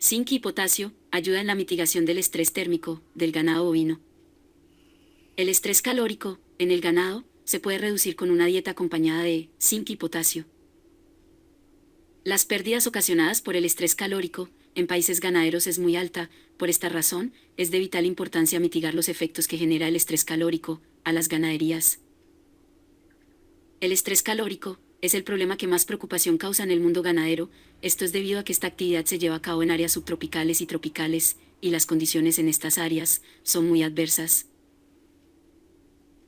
Zinc y potasio ayudan en la mitigación del estrés térmico del ganado bovino. El estrés calórico en el ganado se puede reducir con una dieta acompañada de zinc y potasio. Las pérdidas ocasionadas por el estrés calórico en países ganaderos es muy alta. Por esta razón, es de vital importancia mitigar los efectos que genera el estrés calórico a las ganaderías. El estrés calórico es el problema que más preocupación causa en el mundo ganadero. Esto es debido a que esta actividad se lleva a cabo en áreas subtropicales y tropicales, y las condiciones en estas áreas son muy adversas.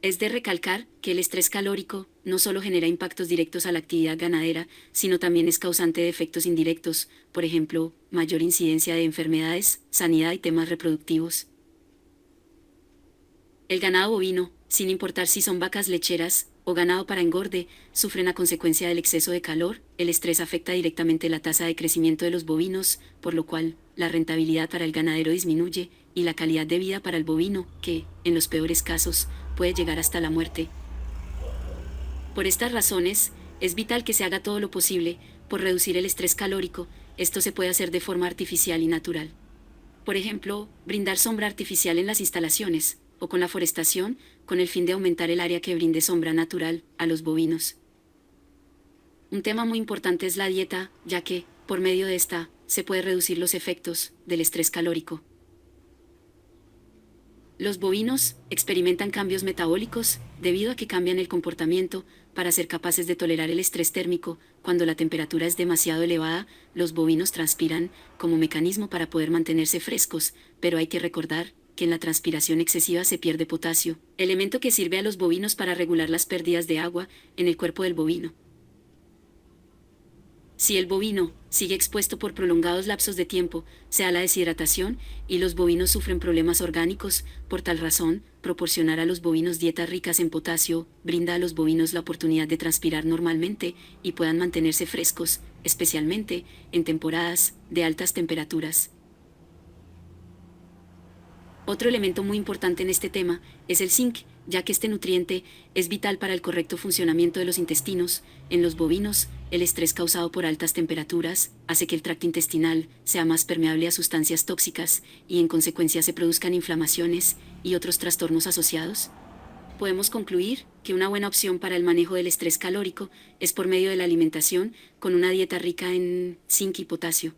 Es de recalcar que el estrés calórico no solo genera impactos directos a la actividad ganadera, sino también es causante de efectos indirectos, por ejemplo, mayor incidencia de enfermedades, sanidad y temas reproductivos. El ganado bovino, sin importar si son vacas lecheras o ganado para engorde, sufren a consecuencia del exceso de calor. El estrés afecta directamente la tasa de crecimiento de los bovinos, por lo cual la rentabilidad para el ganadero disminuye y la calidad de vida para el bovino, que, en los peores casos, puede llegar hasta la muerte. Por estas razones, es vital que se haga todo lo posible por reducir el estrés calórico. Esto se puede hacer de forma artificial y natural. Por ejemplo, brindar sombra artificial en las instalaciones, o con la forestación, con el fin de aumentar el área que brinde sombra natural a los bovinos. Un tema muy importante es la dieta, ya que, por medio de esta, se puede reducir los efectos del estrés calórico. Los bovinos experimentan cambios metabólicos debido a que cambian el comportamiento para ser capaces de tolerar el estrés térmico. Cuando la temperatura es demasiado elevada, los bovinos transpiran como mecanismo para poder mantenerse frescos, pero hay que recordar que en la transpiración excesiva se pierde potasio, elemento que sirve a los bovinos para regular las pérdidas de agua en el cuerpo del bovino. Si el bovino sigue expuesto por prolongados lapsos de tiempo, se da la deshidratación y los bovinos sufren problemas orgánicos. Por tal razón, proporcionar a los bovinos dietas ricas en potasio brinda a los bovinos la oportunidad de transpirar normalmente y puedan mantenerse frescos, especialmente en temporadas de altas temperaturas. Otro elemento muy importante en este tema es el zinc, ya que este nutriente es vital para el correcto funcionamiento de los intestinos. En los bovinos, el estrés causado por altas temperaturas hace que el tracto intestinal sea más permeable a sustancias tóxicas y en consecuencia se produzcan inflamaciones y otros trastornos asociados. Podemos concluir que una buena opción para el manejo del estrés calórico es por medio de la alimentación con una dieta rica en zinc y potasio.